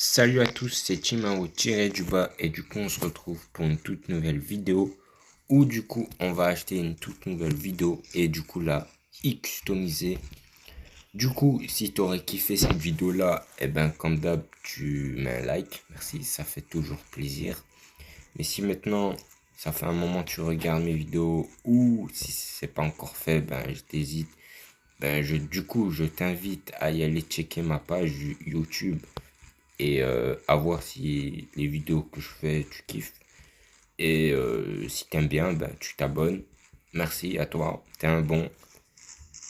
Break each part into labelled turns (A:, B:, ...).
A: Salut à tous, c'est Timao tiré du bas et du coup on se retrouve pour une toute nouvelle vidéo où du coup on va acheter une toute nouvelle vidéo et du coup la customiser. Du coup si tu aurais kiffé cette vidéo là, et ben comme d'hab tu mets un like, merci, ça fait toujours plaisir. Mais si maintenant ça fait un moment que tu regardes mes vidéos ou si c'est pas encore fait, ben je t'hésite. Du coup je t'invite à y aller checker ma page YouTube et à voir si les vidéos que je fais, tu kiffes. Et si t'aimes bien, ben, tu t'abonnes. Merci à toi, t'es un bon.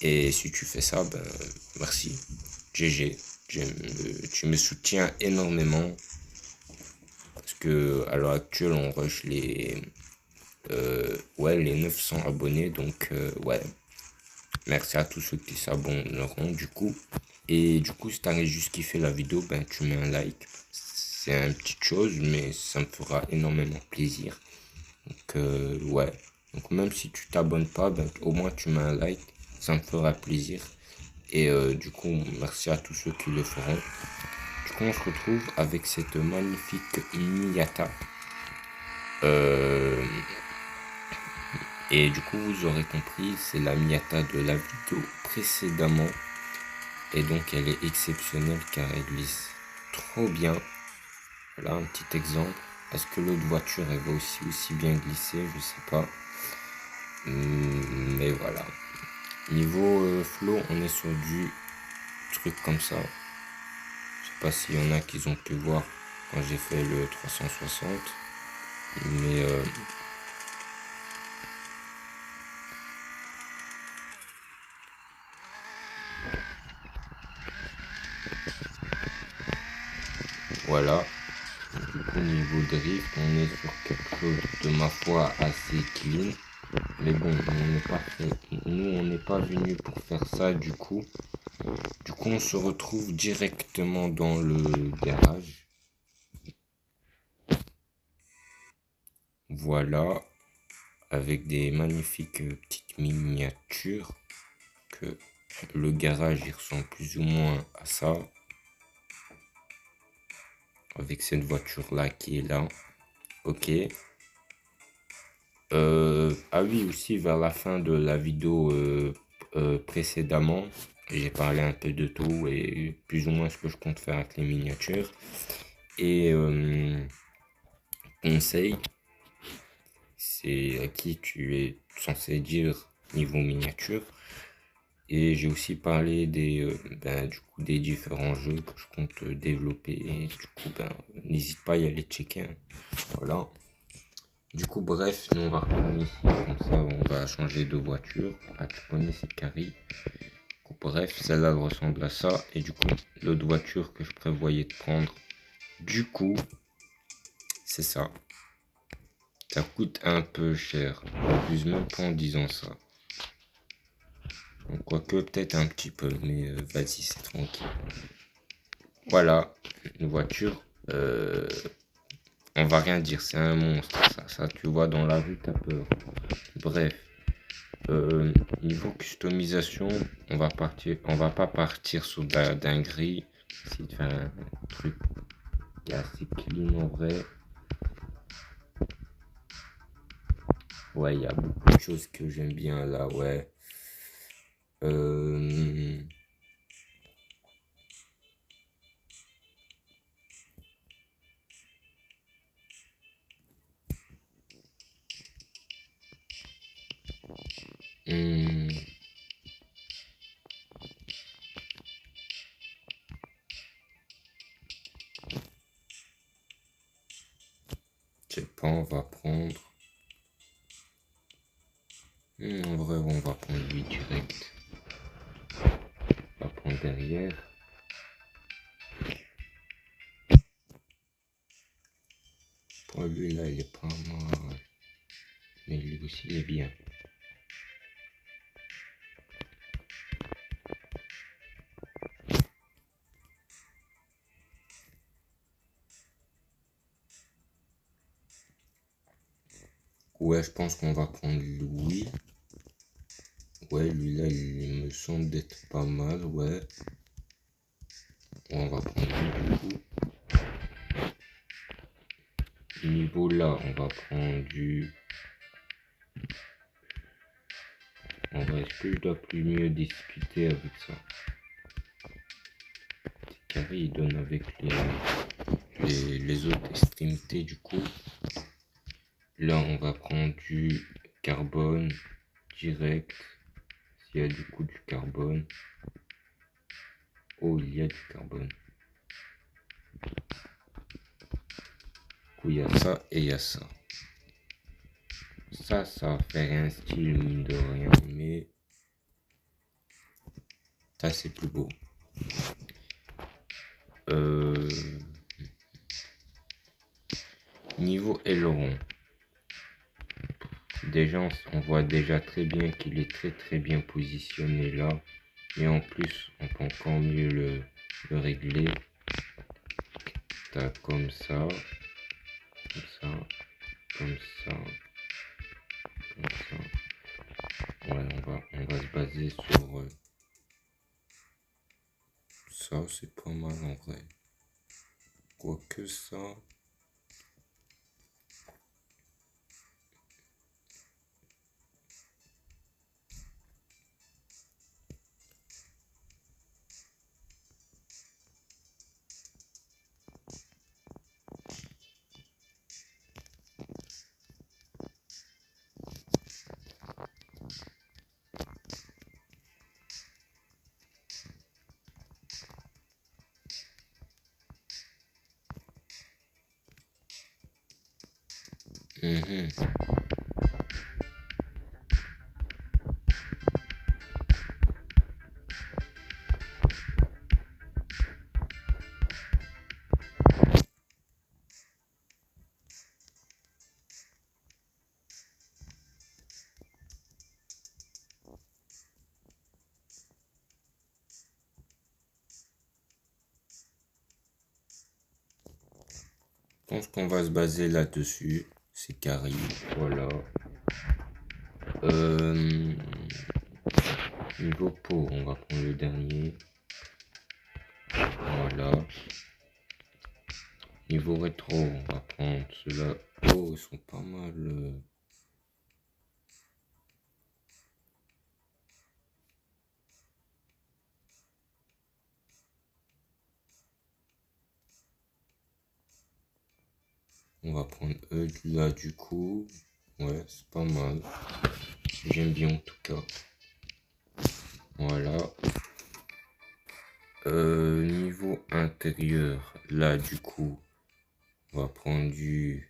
A: Et si tu fais ça, ben, merci. GG. Tu me soutiens énormément. Parce que à l'heure actuelle, on rush les 900 abonnés. Donc, ouais. Merci à tous ceux qui s'abonneront du coup. Et du coup, si t'as juste kiffé la vidéo, ben tu mets un like. C'est une petite chose, mais ça me fera énormément plaisir. Donc ouais. Donc même si tu t'abonnes pas, ben au moins tu mets un like. Ça me fera plaisir. Et du coup, merci à tous ceux qui le feront. Du coup, on se retrouve avec cette magnifique Miata. Euh, et du coup, vous aurez compris, c'est la Miata de la vidéo précédemment. Et donc elle est exceptionnelle car elle glisse trop bien. Voilà un petit exemple. Est-ce que l'autre voiture elle va aussi bien glisser? Je sais pas. Mais voilà. Niveau flow, on est sur du truc comme ça. Je sais pas s'il y en a qui ont pu voir quand j'ai fait le 360. Mais voilà. Du coup, niveau drift, on est sur quelque chose de ma foi assez clean. Mais bon, nous on n'est pas venu pour faire ça du coup. Du coup, on se retrouve directement dans le garage. Voilà, avec des magnifiques petites miniatures que le garage il ressemble plus ou moins à ça. Avec cette voiture là qui est là. Ok. Ah oui, aussi vers la fin de la vidéo précédemment, j'ai parlé un peu de tout et plus ou moins ce que je compte faire avec les miniatures. Et conseil, c'est à qui tu es censé dire niveau miniature. Et j'ai aussi parlé du coup, des différents jeux que je compte développer. Et du coup, n'hésite pas à y aller checker, hein. Voilà. Du coup, bref, nous on va retourner ici. Comme ça, on va changer de voiture. Ah, tu connais cette carry. Bref, celle-là elle ressemble à ça. Et du coup, l'autre voiture que je prévoyais de prendre, du coup, c'est ça. Ça coûte un peu cher. J'abuse même pas en disant ça. Donc, quoique, peut-être un petit peu, mais vas-y, c'est tranquille. Voilà, une voiture. On va rien dire, c'est un monstre. Ça, tu vois, dans la rue, t'as peur. Bref, niveau customisation, on va pas partir sur de la dinguerie. Essayer de faire un truc qui est assez clean en vrai. Ouais, il y a beaucoup de choses que j'aime bien là, ouais. Euh, hmm, je sais pas, on va prendre. En vrai, on va prendre lui direct. On va prendre derrière. Pour lui là, il est pas mal. Mais lui aussi, il est bien. Ouais, je pense qu'on va prendre Louis. Ouais, lui là, il me semble d'être pas mal, ouais. On va prendre lui du coup. Niveau là, on va prendre du... En vrai, est-ce que je dois plus mieux discuter avec ça? Carré, il donne avec les autres extrémités du coup. Là, on va prendre du carbone direct. S'il y a du coup du carbone. Oh, il y a du carbone. Du coup, il y a ça et il y a ça. Ça va faire un style mine de rien, mais ça c'est plus beau. Niveau aileron, déjà on voit déjà très bien qu'il est très bien positionné là, et en plus on peut encore mieux le régler. T'as comme ça, comme ça, comme ça, comme ça. Ouais, on va se baser sur ça, c'est pas mal en vrai. Quoique ça. Je pense qu'on va se baser là-dessus. C'est carré. Voilà. Niveau pot, on va prendre le dernier. Voilà. Niveau rétro, on va prendre ceux-là. Oh, ils sont pas mal. On va prendre eux là du coup. Ouais, c'est pas mal. J'aime bien en tout cas. Voilà. Niveau intérieur, là du coup, on va prendre du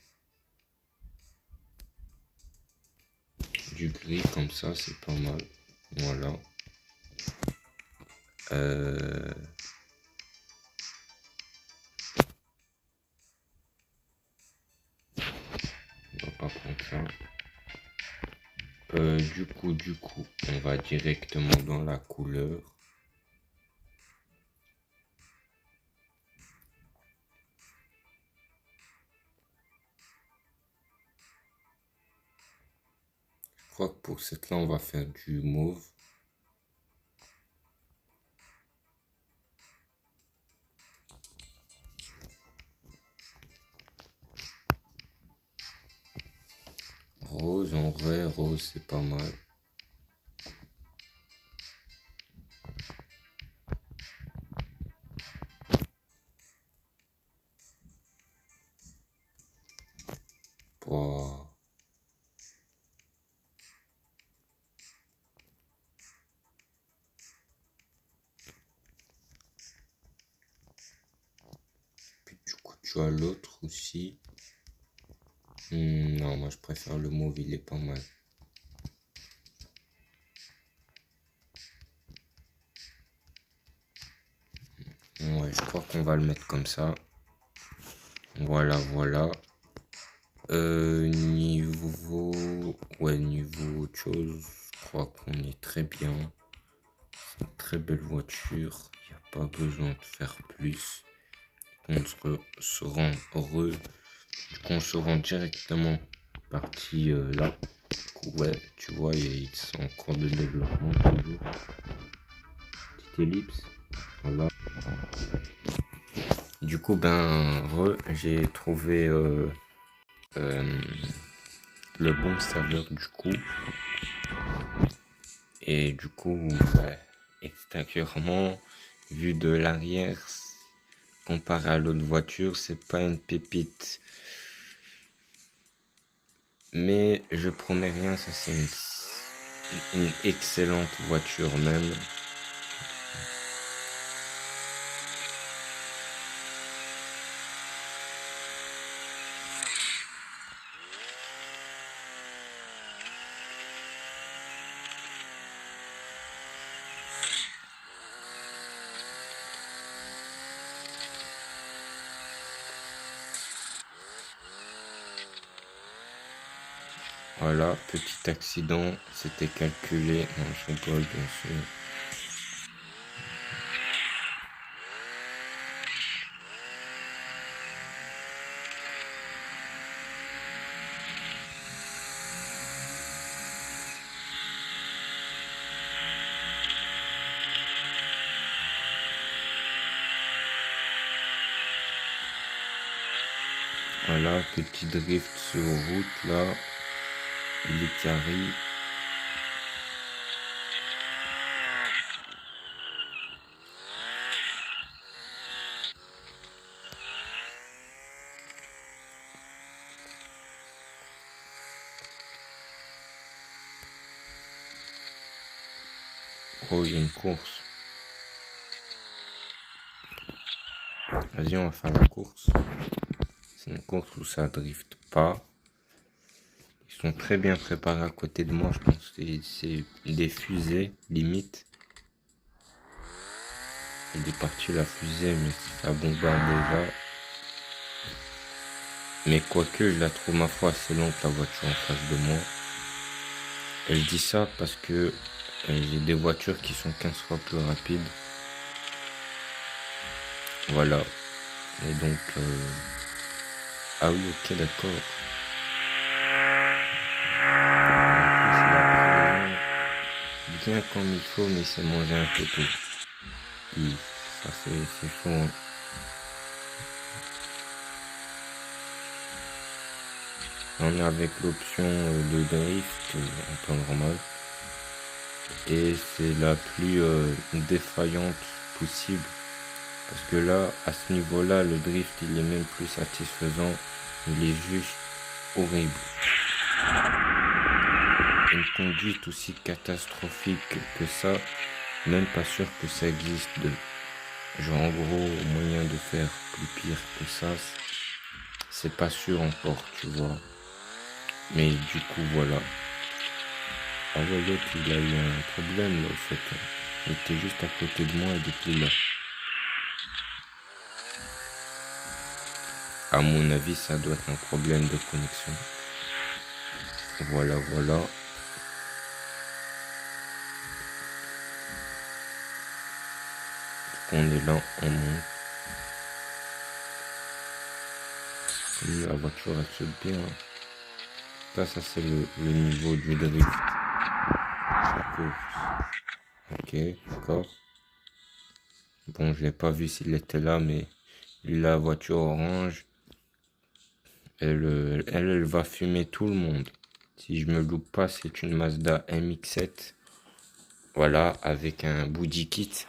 A: gris comme ça, c'est pas mal. Voilà. On va pas prendre ça. Du coup, on va directement dans la couleur. Je crois que pour cette là, on va faire du mauve. Rose, en vrai, rose, c'est pas mal. Wow. Puis du coup, tu as l'autre aussi. Non, moi je préfère le mauve, il est pas mal. Ouais, je crois qu'on va le mettre comme ça. Voilà, voilà. Niveau... Ouais, niveau autre chose, je crois qu'on est très bien. C'est une très belle voiture. Il n'y a pas besoin de faire plus. Se rend heureux. On se rend directement parti là. Ouais, tu vois, c'est en cours de développement toujours. Petite ellipse. Voilà. Du coup, j'ai trouvé euh, le bon serveur du coup. Et du coup, extérieurement, vu de l'arrière, comparé à l'autre voiture, c'est pas une pépite. Mais je promets rien, ça c'est une excellente voiture même. Voilà, petit accident, c'était calculé. Non, je rigole bien sûr. Voilà, petit drift sur route là. L'Icari. Oh, il y a une course. Vas-y, on va faire la course. C'est une course où ça drift pas. Ils sont très bien préparés à côté de moi, je pense que c'est des fusées, limite. Il est parti la fusée, mais ça bombarde déjà. Mais quoique, je la trouve ma foi assez lente, la voiture en face de moi. Et je dis ça parce que j'ai des voitures qui sont 15 fois plus rapides. Voilà. Et donc... Ah oui, ok, d'accord. Bien comme il faut, mais c'est manger un peu tout. Oui, ça c'est faux. Hein. On est avec l'option de drift en temps normal. Et c'est la plus défaillante possible. Parce que là, à ce niveau-là, le drift, il est même plus satisfaisant. Il est juste horrible. Une conduite aussi catastrophique que ça, même pas sûr que ça existe. Genre, en gros, moyen de faire plus pire que ça, c'est pas sûr encore, tu vois. Mais du coup, voilà. Ah ouais, l'autre, il a eu un problème, là, au fait. Il était juste à côté de moi et depuis là. À mon avis, ça doit être un problème de connexion. Voilà, voilà. On est là, on monte. La voiture, elle saute bien. Ça c'est le niveau du drift. Ok, d'accord. Bon, je l'ai pas vu s'il était là, mais la voiture orange, elle va fumer tout le monde. Si je me loupe pas, c'est une Mazda MX-7. Voilà, avec un body kit.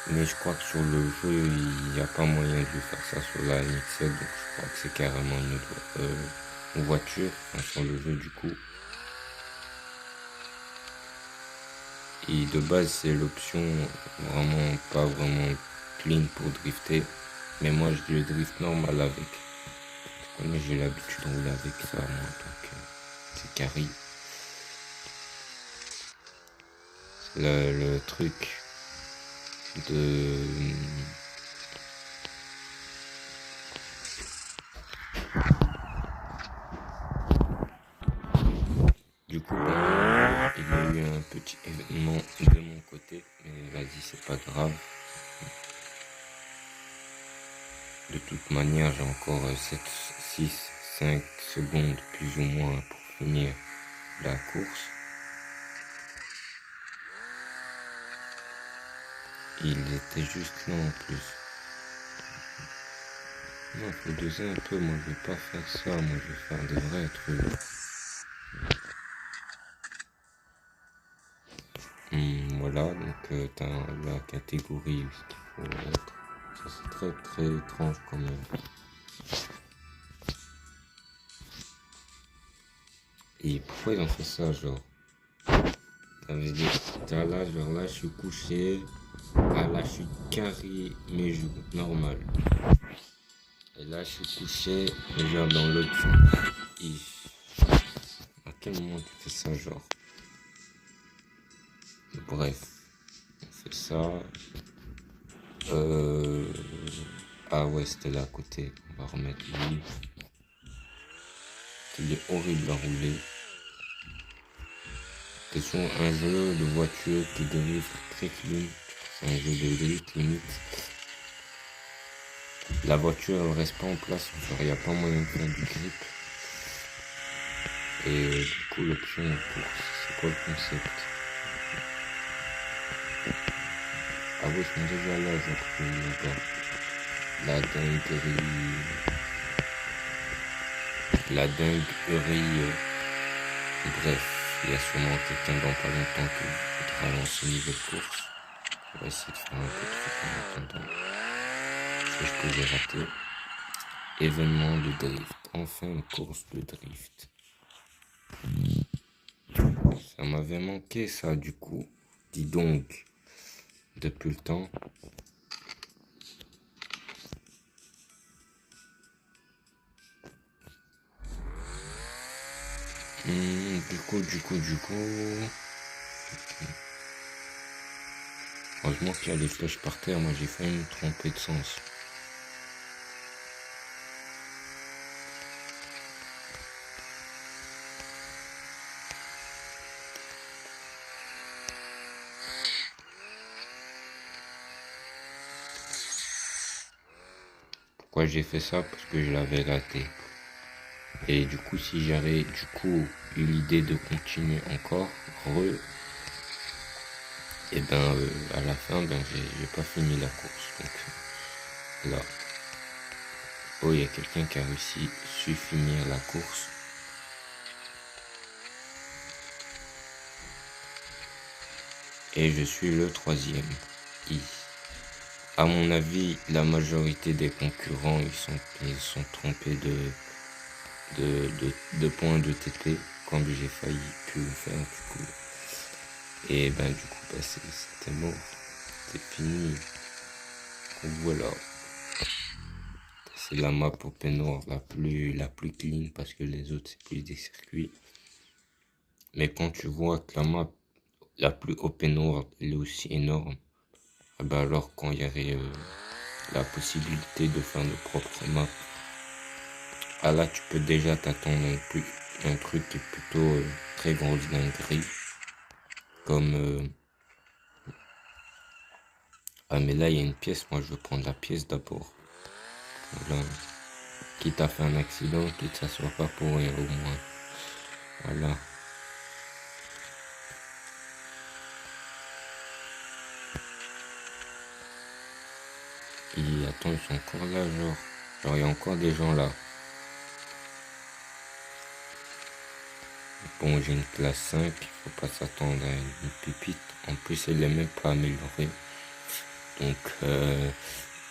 A: Mais je crois que sur le jeu, il n'y a pas moyen de faire ça sur la MX-7. Donc je crois que c'est carrément une voiture. Enfin, sur le jeu du coup. Et de base, c'est l'option vraiment pas vraiment clean pour drifter. Mais moi, je drift normal avec. Je connais, j'ai l'habitude de rouler avec ça, moi. Donc, c'est carré. Le truc de... Du coup, il y a eu un petit événement de mon côté. Mais vas-y, c'est pas grave. De toute manière, j'ai encore 7, 6, 5 secondes plus ou moins pour finir la course. Il était juste là en plus. Non, faut doser un peu. Moi, je vais pas faire ça. Moi, je vais faire des vrais trucs. Voilà, donc t'as la catégorie où ce qu'il faut être. Ça, c'est très très étrange quand même. Et pourquoi ils ont fait ça, genre? Ça veut dire, là, genre là, je suis couché. Ah, là, je suis carré, mes joues, normal. Et là, je suis couché, et genre dans l'autre sens. À quel moment tu fais ça, genre? Bref, on fait ça. Ah ouais, c'était là à côté. On va remettre lui. Il est horrible à rouler. C'est sur un jeu de voiture qui drift très clean. C'est un jeu de drift limite. La voiture elle reste pas en place, il n'y a pas moyen de faire du grip. Et du coup l'option en course, c'est quoi le concept? Ah oui, ils sont déjà là, j'ai retrouvé là-bas. La dinguerie. La dinguerie. Bref, il y a sûrement quelqu'un dans pas longtemps qui voudra lancer une nouvelle course. On va essayer de faire un peu de trucs en attendant. C'est ce que j'ai raté. Événement de drift. Enfin une course de drift. Ça m'avait manqué ça du coup. Dis donc. Depuis le temps. Du coup. Heureusement qu'il y a des flèches par terre. Moi j'ai failli me tromper de sens. Pourquoi j'ai fait ça? Parce que je l'avais raté. Et du coup, si j'avais eu l'idée de continuer encore, et ben à la fin, ben j'ai pas fini la course. Donc là, oh, il y a quelqu'un qui a su finir la course. Et je suis le troisième. À mon avis, la majorité des concurrents, ils sont trompés de points de TP, comme j'ai failli pu le faire du coup. Et ben du coup, ben, c'était mort. C'est fini. Donc voilà. C'est la map open world la plus clean parce que les autres c'est plus des circuits. Mais quand tu vois que la map la plus open world elle est aussi énorme, ben alors quand il y aurait la possibilité de faire de propres maps, ah là tu peux déjà t'attendre un truc qui est plutôt très grosse dinguerie. Comme ah mais là il y a une pièce, moi je veux prendre la pièce d'abord. Voilà. Quitte à faire un accident, quitte ça soit pas pour rien au moins. Voilà. Et attends, ils sont encore là, genre. Genre, il y a encore des gens là. Bon, j'ai une classe 5, il faut pas s'attendre à une pépite. En plus, elle est même pas améliorée. Donc,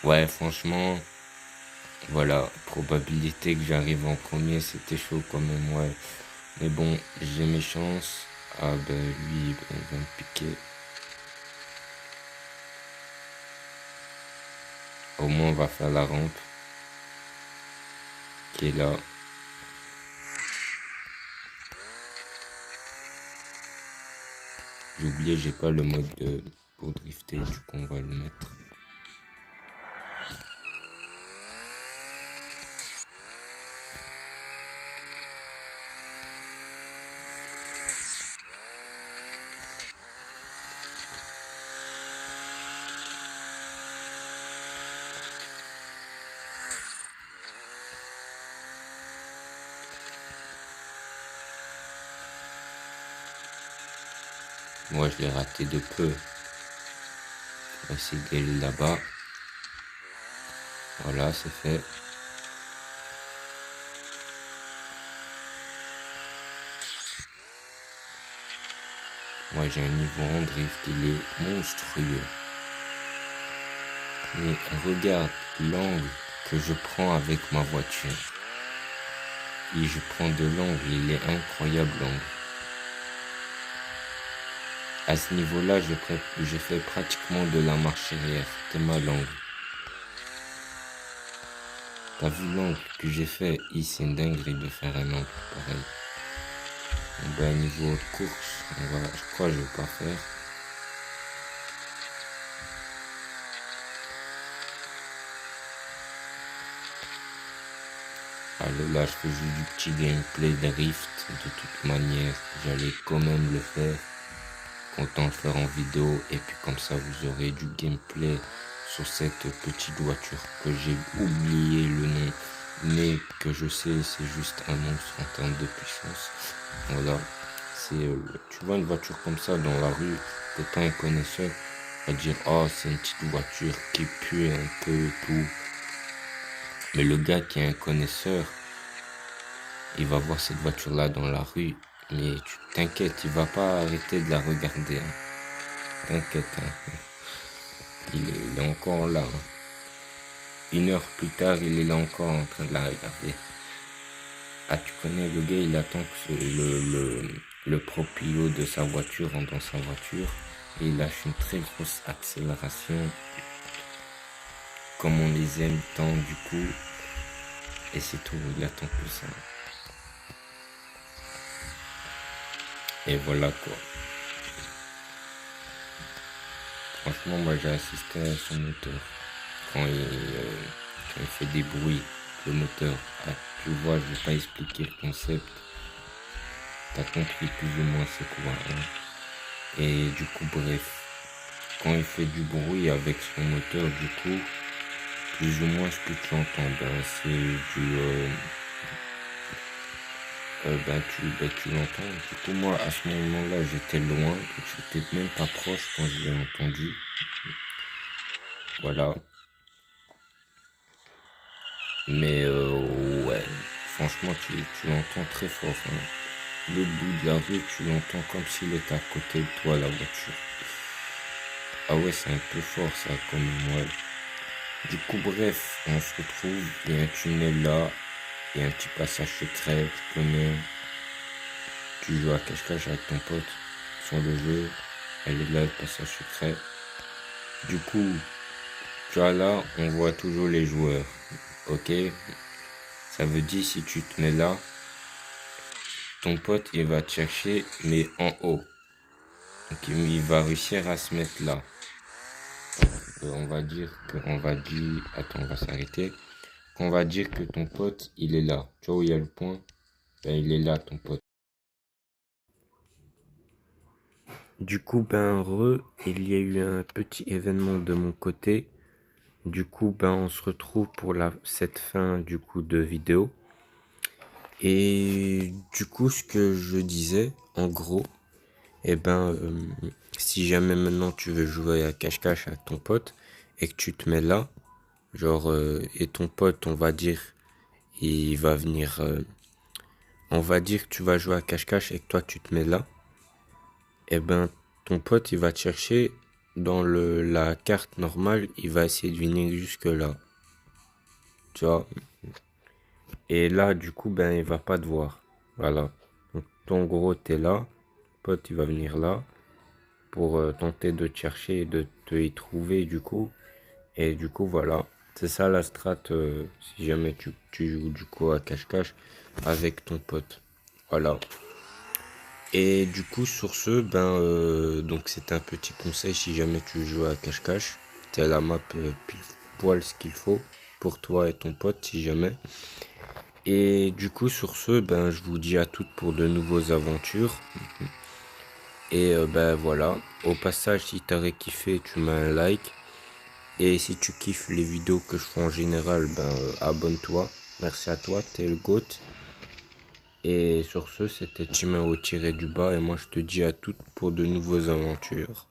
A: ouais, franchement, voilà, probabilité que j'arrive en premier, c'était chaud quand même, ouais. Mais bon, j'ai mes chances. Ah ben, lui, ben, il va me piquer. Au moins, on va faire la rampe. Qui est là. J'ai oublié, j'ai pas le mode pour drifter, du coup, on va le mettre. Moi, je l'ai raté de peu. On va essayer d'aller là-bas. Voilà, c'est fait. Moi j'ai un niveau en drift, il est monstrueux. Mais regarde l'angle que je prends avec ma voiture. Et je prends de l'angle, il est incroyable l'angle. À ce niveau-là, je fais pratiquement de la marche arrière, tellement l'angle. T'as vu l'angle que j'ai fait? C'est une dinguerie de faire un angle pareil. Ben, niveau course, je crois que je vais pas faire. Alors là, je fais juste du petit gameplay drift. De toute manière, j'allais quand même le faire. Autant le faire en vidéo. Et puis comme ça, vous aurez du gameplay sur cette petite voiture que j'ai oublié le nom. Mais que je sais, c'est juste un monstre en termes de puissance. Voilà. Tu vois une voiture comme ça dans la rue, t'es pas un connaisseur, va dire oh c'est une petite voiture qui pue un peu et tout. Mais le gars qui est un connaisseur, il va voir cette voiture là dans la rue, mais tu t'inquiètes, il va pas arrêter de la regarder. Hein. T'inquiète, hein. Il est encore là. Hein. 1 heure plus tard, il est là encore en train de la regarder. Ah, tu connais le gars, il attend que le proprio de sa voiture rentre dans sa voiture et il lâche une très grosse accélération comme on les aime tant du coup. Et c'est tout, il attend que ça. Et voilà quoi. Franchement, moi j'ai assisté à son moteur quand il fait des bruits, le moteur. Ah, tu vois, je vais pas expliquer le concept. T'as compris plus ou moins c'est quoi. Hein. Et du coup, bref, quand il fait du bruit avec son moteur, du coup, plus ou moins ce que tu entends, c'est du... tu l'entends. Du coup, moi, à ce moment-là, j'étais loin, donc j'étais même pas proche quand je l'ai entendu. Voilà. Mais ouais, franchement, tu l'entends très fort. Hein. Le bout de la rue, tu l'entends comme s'il était à côté de toi, la voiture. Ah ouais, c'est un peu fort ça, quand même, ouais. Du coup, bref, on se retrouve, il y a un tunnel là, il y a un petit passage secret, tu connais. Tu joues à cache-cache avec ton pote sur le jeu, elle est là, le passage secret. Du coup, tu vois là, on voit toujours les joueurs, ok? Ça veut dire si tu te mets là, ton pote il va te chercher, mais en haut. Donc il va réussir à se mettre là. On va dire, attends, on va s'arrêter. On va dire que ton pote, il est là. Tu vois où il y a le point? Ben, il est là, ton pote. Du coup, il y a eu un petit événement de mon côté. Du coup, on se retrouve pour cette fin, du coup, de vidéo. Et du coup, ce que je disais, en gros, si jamais maintenant tu veux jouer à cache-cache avec ton pote et que tu te mets là, et ton pote, on va dire, il va venir, on va dire que tu vas jouer à cache-cache et que toi tu te mets là, et ton pote, il va te chercher dans la carte normale, il va essayer de venir jusque là, tu vois. Et là, du coup, il va pas te voir. Voilà. Donc, en gros, t'es là, pote, il va venir là pour tenter de te chercher et de te y trouver, du coup. Et du coup, voilà. C'est ça la strat si jamais tu joues du coup à cache-cache avec ton pote. Voilà. Et du coup, sur ce, donc c'est un petit conseil si jamais tu joues à cache-cache. T'as la map pile poil ce qu'il faut pour toi et ton pote si jamais. Et du coup, sur ce, je vous dis à toutes pour de nouvelles aventures. Et voilà. Au passage, si t'aurais kiffé, tu mets un like. Et si tu kiffes les vidéos que je fais en général, abonne-toi. Merci à toi, t'es le GOAT. Et sur ce, c'était Timao tiré du bas et moi je te dis à toutes pour de nouvelles aventures.